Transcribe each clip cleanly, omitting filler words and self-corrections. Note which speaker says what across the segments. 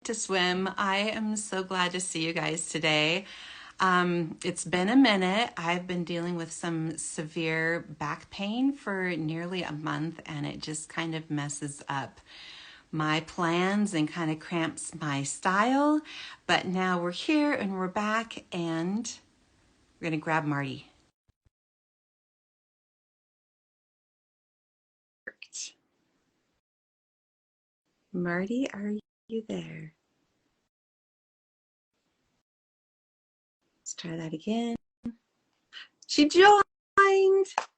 Speaker 1: to Swim. I am so glad to see you guys today. It's been a minute. I've been dealing with some severe back pain for nearly a month, and it just kind of messes up my plans and kind of cramps my style. But now we're here and we're back, and we're going to grab Marti. Marti, are you there? Let's try that again. She joined.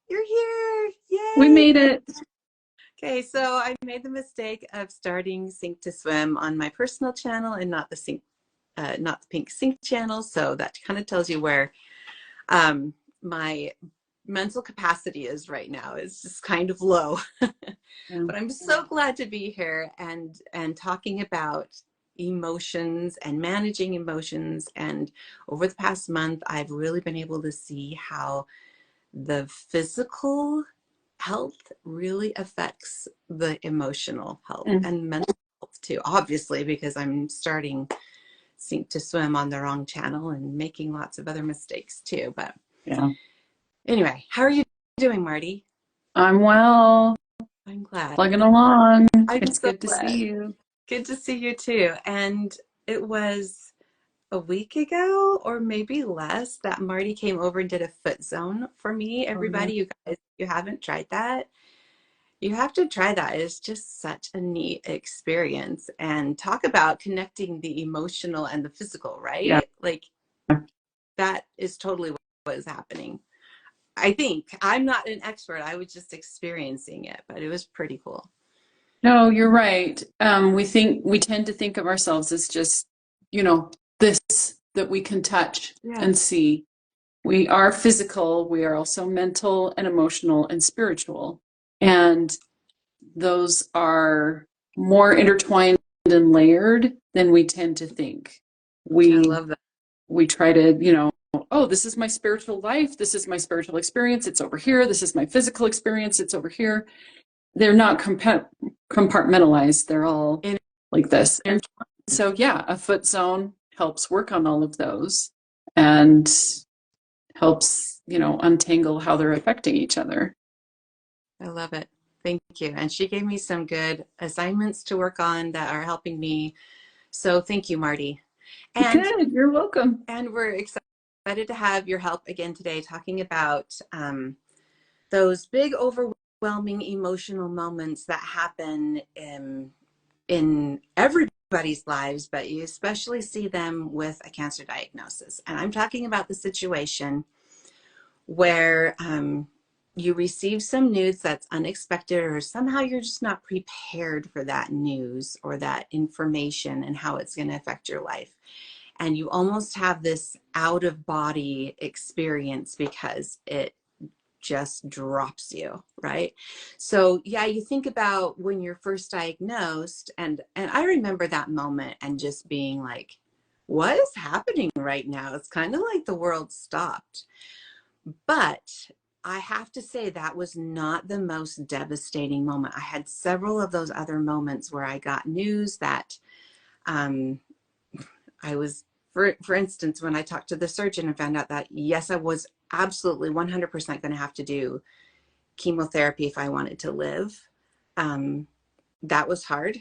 Speaker 1: You're here. Yay.
Speaker 2: We made it.
Speaker 1: Okay, so I made the mistake of starting Sink to Swim on my personal channel and not the Pink Sink channel. So that kind of tells you where my mental capacity is right now. It's just kind of low. But I'm so glad to be here and talking about emotions and managing emotions. And over the past month, I've really been able to see how the physical health really affects the emotional health and mental health too, obviously, because I'm starting Sink to Swim on the wrong channel and making lots of other mistakes too. But anyway, how are you doing, Marti?
Speaker 2: I'm well.
Speaker 1: I'm glad.
Speaker 2: Plugging along.
Speaker 1: I'm
Speaker 2: It's
Speaker 1: so
Speaker 2: good to
Speaker 1: glad.
Speaker 2: see you.
Speaker 1: Good to see you too. And it was a week ago or maybe less that Marti came over and did a foot zone for me. Everybody, you guys, if you haven't tried that, you have to try that. It's just such a neat experience. And talk about connecting the emotional and the physical, right?
Speaker 2: Yeah.
Speaker 1: Like that is totally what is happening. I think I'm not an expert. I was just experiencing it, but it was pretty cool.
Speaker 2: No, you're right. We tend to think of ourselves as just, this that we can touch and see. We are physical. We are also mental and emotional and spiritual. And those are more intertwined and layered than we tend to think.
Speaker 1: I love that.
Speaker 2: We try to, oh, this is my spiritual life. This is my spiritual experience. It's over here. This is my physical experience. It's over here. They're not compartmentalized. They're all like this. And so, a foot zone helps work on all of those and helps, untangle how they're affecting each other.
Speaker 1: I love it. Thank you. And she gave me some good assignments to work on that are helping me. So thank you, Marti.
Speaker 2: And good. You're welcome.
Speaker 1: And we're excited to have your help again today, talking about those big, overwhelming emotional moments that happen in everybody's lives, but you especially see them with a cancer diagnosis. And I'm talking about the situation where you receive some news that's unexpected, or somehow you're just not prepared for that news or that information and how it's going to affect your life. And you almost have this out of body experience because it just drops you, right? So you think about when you're first diagnosed, and I remember that moment and just being like, what is happening right now? It's kind of like the world stopped. But I have to say that was not the most devastating moment. I had several of those other moments where I got news that I was, for instance, when I talked to the surgeon and found out that, yes, I was absolutely 100% going to have to do chemotherapy if I wanted to live. That was hard.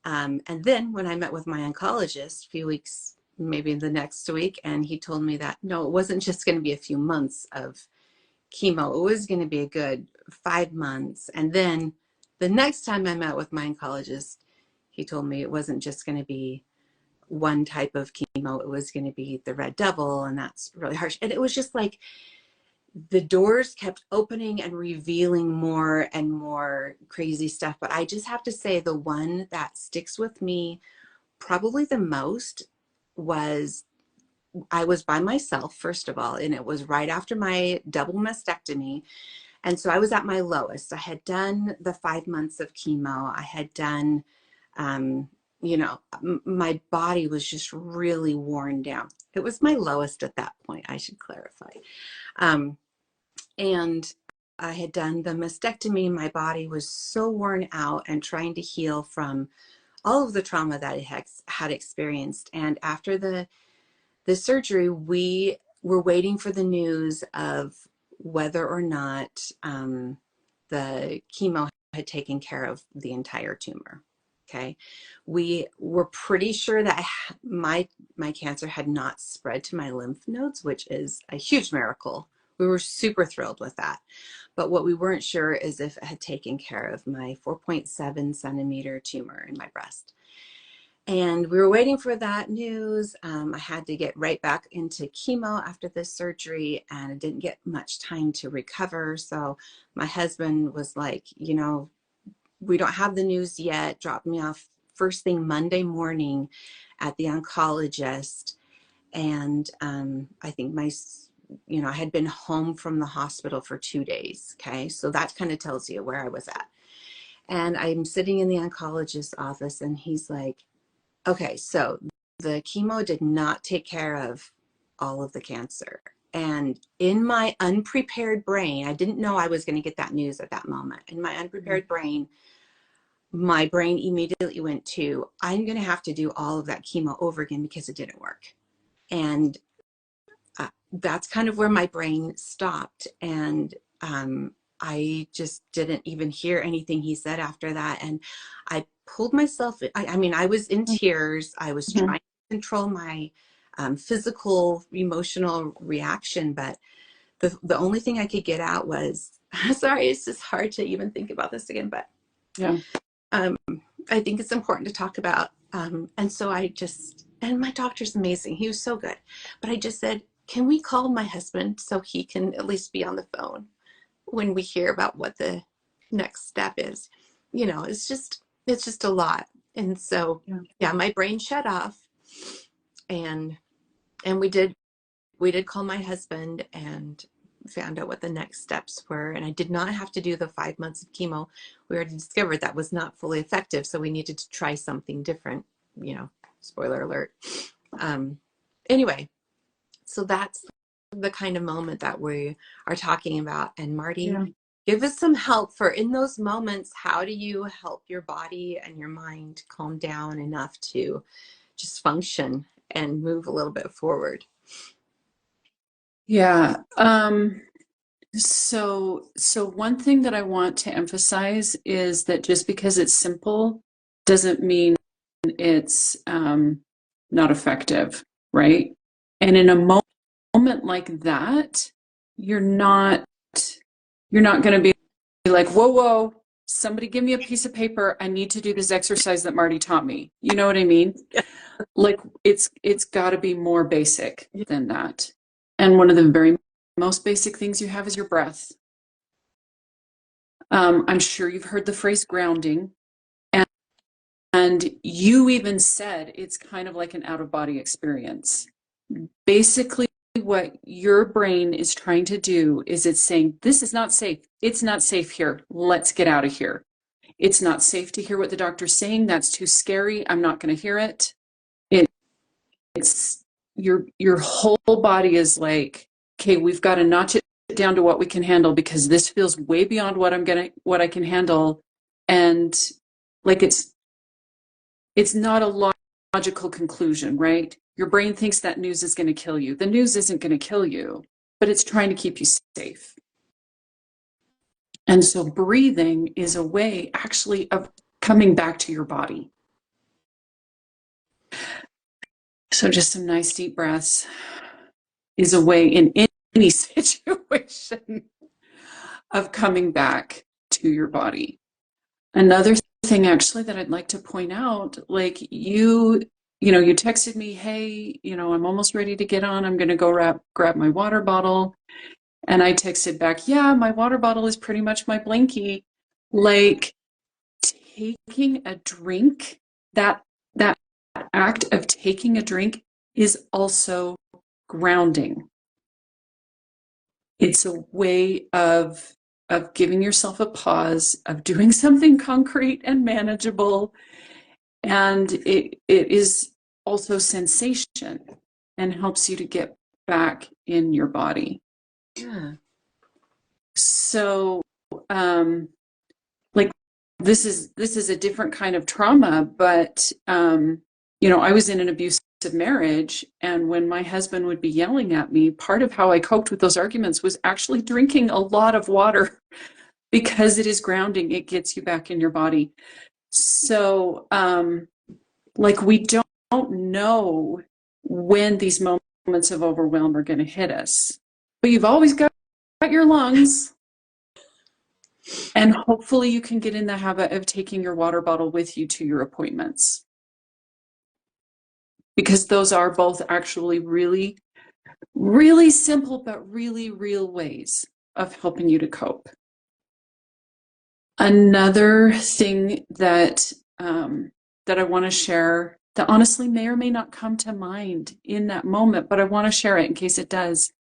Speaker 1: And then when I met with my oncologist a few weeks, maybe the next week, and he told me that, no, it wasn't just going to be a few months of chemo. It was going to be a good 5 months. And then the next time I met with my oncologist, he told me it wasn't just going to be one type of chemo. It was going to be the red devil, and that's really harsh. And it was just like the doors kept opening and revealing more and more crazy stuff. But I just have to say, the one that sticks with me probably the most was, I was by myself, first of all, and it was right after my double mastectomy. And so I was at my lowest. I had done the 5 months of chemo. I had done, my body was just really worn down. It was my lowest at that point, I should clarify. And I had done the mastectomy. My body was so worn out and trying to heal from all of the trauma that I had experienced. And after the surgery, we were waiting for the news of whether or not the chemo had taken care of the entire tumor. Okay. We were pretty sure that my cancer had not spread to my lymph nodes, which is a huge miracle. We were super thrilled with that. But what we weren't sure is if it had taken care of my 4.7 centimeter tumor in my breast. And we were waiting for that news. I had to get right back into chemo after this surgery, and I didn't get much time to recover. So my husband was like, you know, we don't have the news yet. Dropped me off first thing Monday morning at the oncologist. And I think I had been home from the hospital for 2 days. Okay. So that kind of tells you where I was at. And I'm sitting in the oncologist's office, and he's like, okay, so the chemo did not take care of all of the cancer. And in my unprepared brain, I didn't know I was going to get that news at that moment. In my unprepared brain, my brain immediately went to, I'm going to have to do all of that chemo over again because it didn't work. And that's kind of where my brain stopped. And I just didn't even hear anything he said after that. And I pulled myself, I mean, I was in tears. I was trying to control my physical, emotional reaction. But the only thing I could get out was, sorry, it's just hard to even think about this again. But
Speaker 2: Yeah.
Speaker 1: I think it's important to talk about. And so and my doctor's amazing. He was so good. But I just said, can we call my husband so he can at least be on the phone when we hear about what the next step is? You know, it's just a lot. And so, yeah, my brain shut off, and we did call my husband and found out what the next steps were. And I did not have to do the 5 months of chemo. We already discovered that was not fully effective. So we needed to try something different, you know, spoiler alert. Anyway, so that's the kind of moment that we are talking about. And Marti, give us some help for in those moments. How do you help your body and your mind calm down enough to just function and move a little bit forward?
Speaker 2: Yeah. So one thing that I want to emphasize is that just because it's simple doesn't mean it's not effective, right? And in a moment like that, you're not going to be like, whoa, somebody give me a piece of paper. I need to do this exercise that Marti taught me. You know what I mean?
Speaker 1: Yeah.
Speaker 2: Like it's got to be more basic than that. And one of the very most basic things you have is your breath. I'm sure you've heard the phrase grounding. And you even said it's kind of like an out-of-body experience. Basically, what your brain is trying to do is it's saying, this is not safe. It's not safe here. Let's get out of here. It's not safe to hear what the doctor's saying. That's too scary. I'm not going to hear it. It's your whole body is like, okay, we've got to notch it down to what we can handle because this feels way beyond what I can handle. And like it's not a logical conclusion, right? Your brain thinks that news is going to kill you. The news isn't going to kill you, but it's trying to keep you safe. And so breathing is a way actually of coming back to your body. So just some nice deep breaths is a way in any situation of coming back to your body. Another thing actually that I'd like to point out, like you texted me, hey, I'm almost ready to get on. I'm going to go grab my water bottle. And I texted back, yeah, my water bottle is pretty much my blankie. Like taking a drink, that act of taking a drink is also grounding. It's a way of giving yourself a pause, of doing something concrete and manageable. And it is also sensation and helps you to get back in your body.
Speaker 1: Yeah.
Speaker 2: So, like this is a different kind of trauma, but I was in an abusive marriage, and when my husband would be yelling at me, part of how I coped with those arguments was actually drinking a lot of water because it is grounding. It gets you back in your body. So, we don't know when these moments of overwhelm are going to hit us, but you've always got your lungs. And hopefully you can get in the habit of taking your water bottle with you to your appointments, because those are both actually really, really simple, but really real ways of helping you to cope. Another thing that I want to share that honestly may or may not come to mind in that moment, but I want to share it in case it does.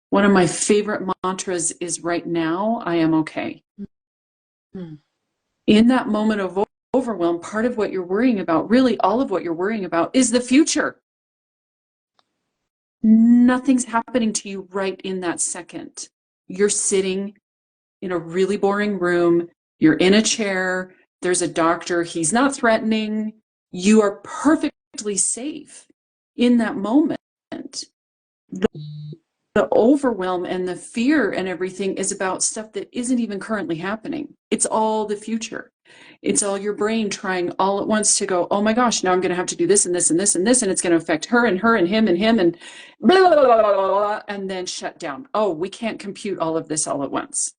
Speaker 2: One of my favorite mantras is, right now, I am okay. Mm-hmm. In that moment of overwhelm, part of what you're worrying about, really all of what you're worrying about, is the future. Nothing's happening to you right in that second. You're sitting in a really boring room. You're in a chair. There's a doctor. He's not threatening. You are perfectly safe in that moment. The overwhelm and the fear and everything is about stuff that isn't even currently happening. It's all the future. It's all your brain trying all at once to go, oh my gosh, now I'm going to have to do this and this and this and this, and it's going to affect her and him and blah, blah, blah, blah, blah, blah, and then shut down. Oh, we can't compute all of this all at once.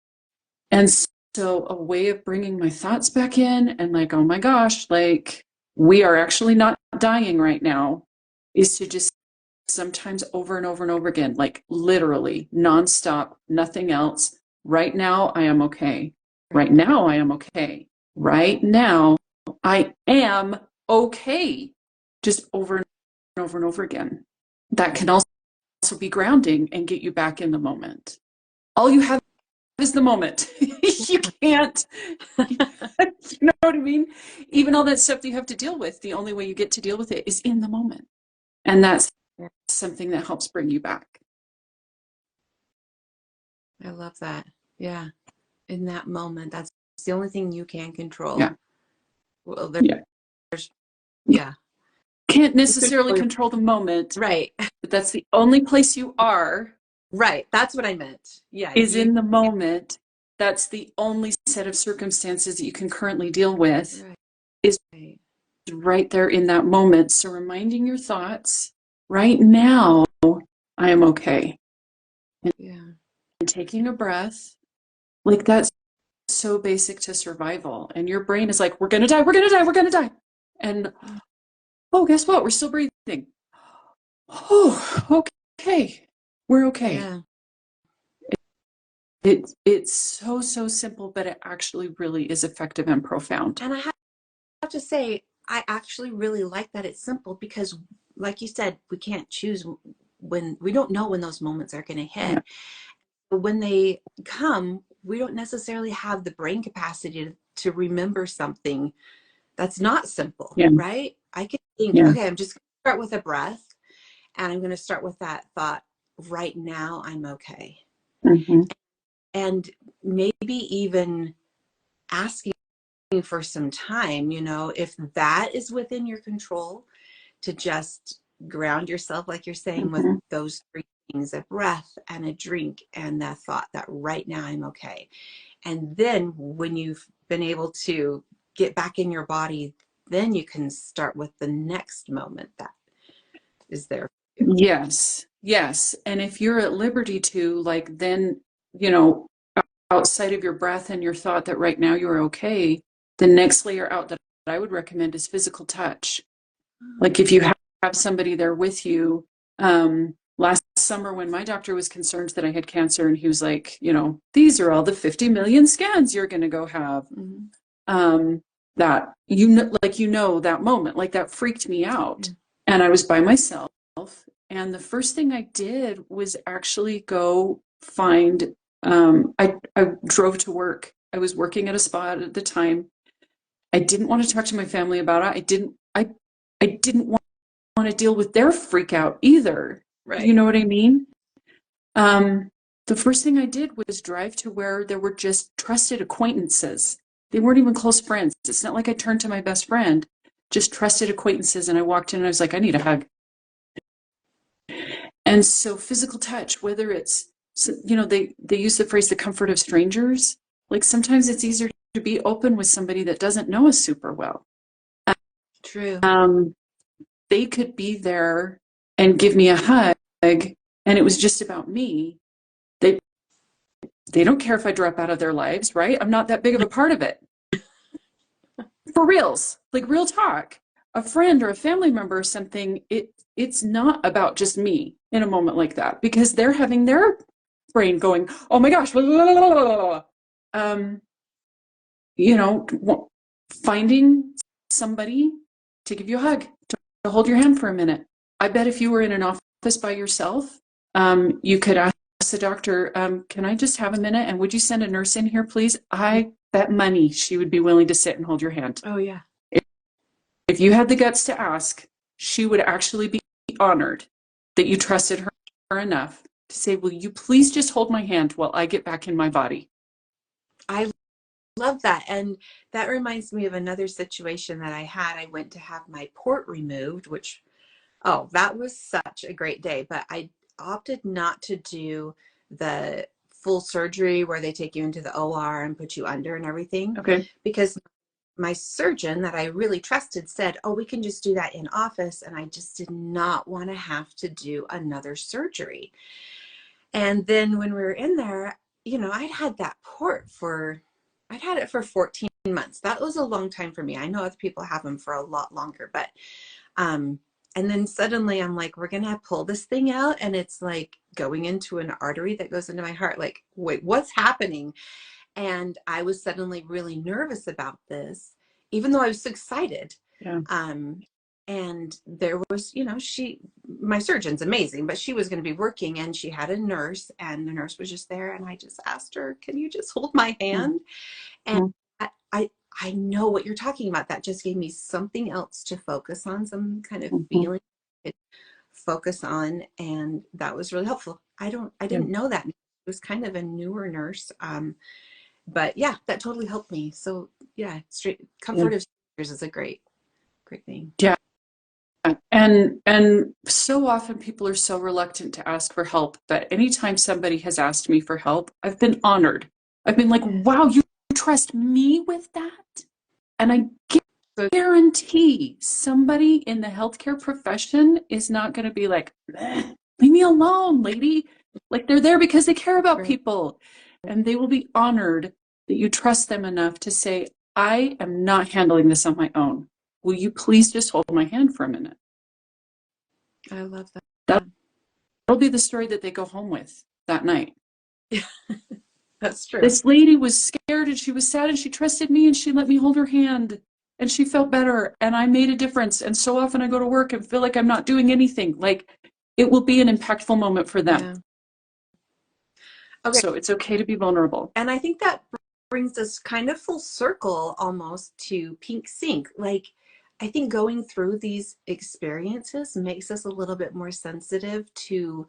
Speaker 2: And so a way of bringing my thoughts back in and oh my gosh, we are actually not dying right now, is to just sometimes over and over and over again, literally nonstop, nothing else. Right now, I am okay. Right now, I am okay. Right now, I am okay. Just over and over and over again. That can also be grounding and get you back in the moment. All you have is the moment. You can't, you know what I mean? Even all that stuff that you have to deal with, the only way you get to deal with it is in the moment. And that's something that helps bring you back.
Speaker 1: I love that. Yeah. In that moment, that's the only thing you can control.
Speaker 2: Yeah.
Speaker 1: Well, yeah.
Speaker 2: Can't necessarily control the moment.
Speaker 1: Right.
Speaker 2: But that's the only place you are.
Speaker 1: Right. That's what I meant. Yeah.
Speaker 2: Is in the moment. That's the only set of circumstances that you can currently deal with.
Speaker 1: Right.
Speaker 2: Is right there in that moment. So reminding your thoughts, right now, I am okay. And taking a breath, that's so basic to survival. And your brain is like, we're going to die, we're going to die, we're going to die. And, oh, guess what? We're still breathing. Oh, okay. We're okay.
Speaker 1: Yeah.
Speaker 2: It's so simple, but it actually really is effective and profound.
Speaker 1: And I have to say, I actually really like that it's simple, because like you said, we can't choose when, we don't know when those moments are going to hit. Yeah. But when they come, we don't necessarily have the brain capacity to remember something that's not simple, right? I can think, okay, I'm just going to start with a breath, and I'm going to start with that thought, right now, I'm okay. Mm-hmm. And maybe even asking for some time, if that is within your control, to just ground yourself, like you're saying, with those three things: a breath and a drink and that thought that right now I'm okay. And then when you've been able to get back in your body, then you can start with the next moment that is there.
Speaker 2: Yes. And if you're at liberty to, then, outside of your breath and your thought that right now you're okay, the next layer out that I would recommend is physical touch. If you have somebody there with you. Last summer, when my doctor was concerned that I had cancer, and he was like, these are all the 50 million scans you're going to go have. Mm-hmm. That, that moment, that freaked me out. Mm-hmm. And I was by myself. And the first thing I did was actually go find, I drove to work. I was working at a spa at the time. I didn't want to talk to my family about it. I didn't want to deal with their freak out either. Right. You know what I mean? The first thing I did was drive to where there were just trusted acquaintances They weren't even close friends. It's not like I turned to my best friend, just trusted acquaintances. And I walked in and I was like, I need a hug. And so physical touch, whether it's, they use the phrase the comfort of strangers. Like sometimes it's easier to be open with somebody that doesn't know us super well.
Speaker 1: True.
Speaker 2: They could be there and give me a hug, and it was just about me. They don't care if I drop out of their lives, right? I'm not that big of a part of it. For reals, like real talk. A friend or a family member or something, it's not about just me in a moment like that, because they're having their brain going, oh my gosh, blah, blah, blah, blah. Finding somebody to give you a hug, to hold your hand for a minute. I bet if you were in an office by yourself, you could ask the doctor, can I just have a minute? And would you send a nurse in here, please? I bet money she would be willing to sit and hold your hand.
Speaker 1: Oh, yeah.
Speaker 2: If you had the guts to ask, she would actually be honored that you trusted her enough to say, will you please just hold my hand while I get back in my body?
Speaker 1: I love that. And that reminds me of another situation that I had. I went to have my port removed, which, oh, that was such a great day. But I opted not to do the full surgery where they take you into the OR and put you under and everything.
Speaker 2: Okay.
Speaker 1: Because my surgeon that I really trusted said, oh, we can just do that in office. And I just did not want to have to do another surgery. And then when we were in there, I'd had it for 14 months. That was a long time for me. I know other people have them for a lot longer, but, and then suddenly I'm like, we're going to pull this thing out. And it's like going into an artery that goes into my heart. Like, wait, what's happening? And I was suddenly really nervous about this, even though I was so excited.
Speaker 2: Yeah.
Speaker 1: And there was, my surgeon's amazing, but she was going to be working, and she had a nurse, and the nurse was just there. And I just asked her, can you just hold my hand?
Speaker 2: Mm-hmm.
Speaker 1: And I know what you're talking about. That just gave me something else to focus on, some kind of feeling to focus on. And that was really helpful. I didn't know that. It was kind of a newer nurse. But yeah, that totally helped me. So yeah, comfort of strangers is a great thing.
Speaker 2: Yeah. And so often people are so reluctant to ask for help, but anytime somebody has asked me for help, I've been honored. I've been like, wow, you trust me with that? And I guarantee somebody in the healthcare profession is not going to be like, leave me alone, lady. Like, they're there because they care about people. And they will be honored that you trust them enough to say, I am not handling this on my own. Will you please just hold my hand for a minute?
Speaker 1: I love that.
Speaker 2: That'll be the story that they go home with that night.
Speaker 1: Yeah, that's true.
Speaker 2: This lady was scared and she was sad and she trusted me and she let me hold her hand and she felt better and I made a difference. And so often I go to work and feel like I'm not doing anything. Like, it will be an impactful moment for them.
Speaker 1: Yeah. Okay.
Speaker 2: So it's okay to be vulnerable.
Speaker 1: And I think that brings us kind of full circle almost to Pink Sync. Like, I think going through these experiences makes us a little bit more sensitive to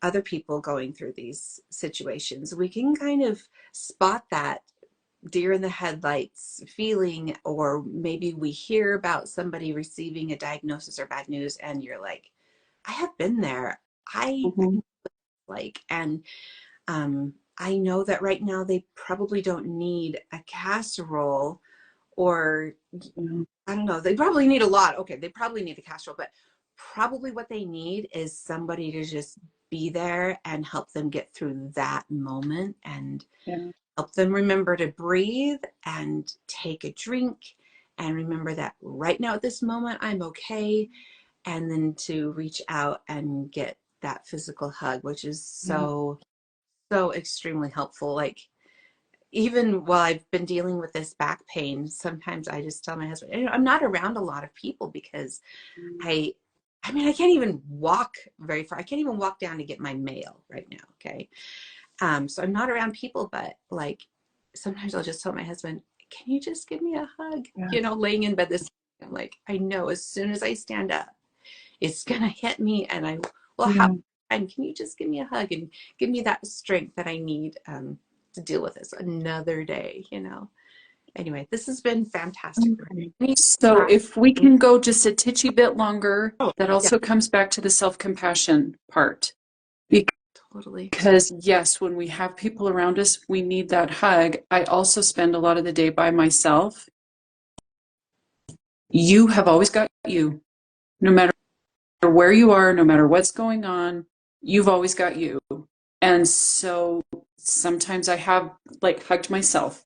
Speaker 1: other people going through these situations. We can kind of spot that deer in the headlights feeling, or maybe we hear about somebody receiving a diagnosis or bad news and you're like, I have been there. And I know that right now they probably don't need a casserole, or I don't know, they probably need a lot. Okay, they probably need a casserole, but probably what they need is somebody to just be there and help them get through that moment and help them remember to breathe and take a drink and remember that right now at this moment I'm okay, and then to reach out and get that physical hug, which is so extremely helpful. Like, even while I've been dealing with this back pain, sometimes I just tell my husband, I'm not around a lot of people because I can't even walk very far. I can't even walk down to get my mail right now. Okay. So I'm not around people, but like, sometimes I'll just tell my husband, can you just give me a hug? Laying in bed I'm like, I know as soon as I stand up, it's going to hit me and I will have time. Can you just give me a hug and give me that strength that I need, to deal with this another day, Anyway, this has been fantastic.
Speaker 2: Okay. So if we can go just a titchy bit longer, that
Speaker 1: Yeah,
Speaker 2: also comes back to the self-compassion part.
Speaker 1: totally.
Speaker 2: Because yes, when we have people around us, we need that hug. I also spend a lot of the day by myself. You have always got you, no matter where you are, no matter what's going on, you've always got you. And so sometimes I have like hugged myself.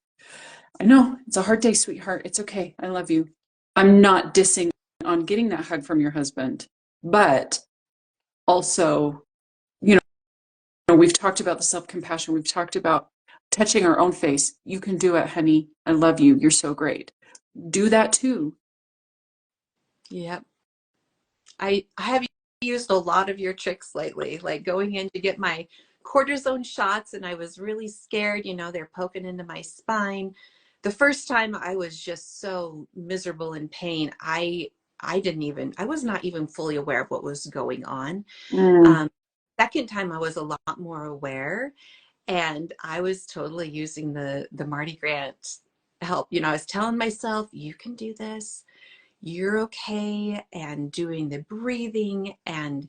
Speaker 2: I know it's a hard day, sweetheart. It's okay. I love you. I'm not dissing on getting that hug from your husband, but also, you we've talked about the self-compassion. We've talked about touching our own face. You can do it, honey. I love you. You're so great. Do that too.
Speaker 1: Yep. I have used a lot of your tricks lately, like going in to get my cortisone shots, and I was really scared. They're poking into my spine. The first time I was just so miserable in pain. I was not even fully aware of what was going on.
Speaker 2: Mm,
Speaker 1: Um, Second time I was a lot more aware, and I was totally using the Marty Grant help. I was telling myself, you can do this, you're okay, and doing the breathing and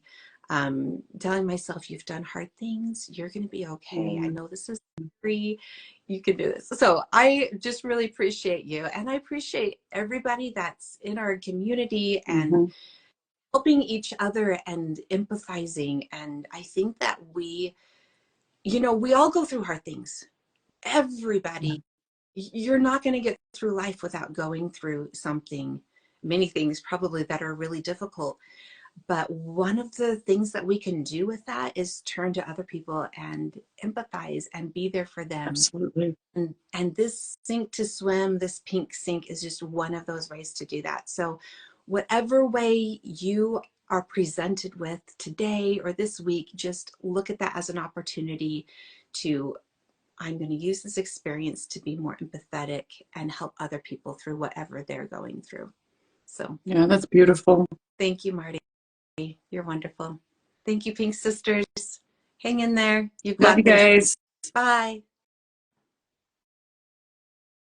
Speaker 1: telling myself, you've done hard things, you're going to be okay. I
Speaker 2: mm,
Speaker 1: know this is free. You can do this. So I just really appreciate you. And I appreciate everybody that's in our community and
Speaker 2: mhm.
Speaker 1: helping each other and empathizing. And I think that we all go through hard things. Everybody, you're not going to get through life without going through something, many things probably that are really difficult. But one of the things that we can do with that is turn to other people and empathize and be there for them.
Speaker 2: Absolutely.
Speaker 1: And this sink to swim, this pink sink is just one of those ways to do that. So whatever way you are presented with today or this week, just look at that as an opportunity to, I'm going to use this experience to be more empathetic and help other people through whatever they're going through. So
Speaker 2: Yeah, that's beautiful.
Speaker 1: thank you, Marty. You're wonderful. Thank you, Pink Sisters. Hang in there. You've
Speaker 2: Love you
Speaker 1: got this.
Speaker 2: guys.
Speaker 1: Bye.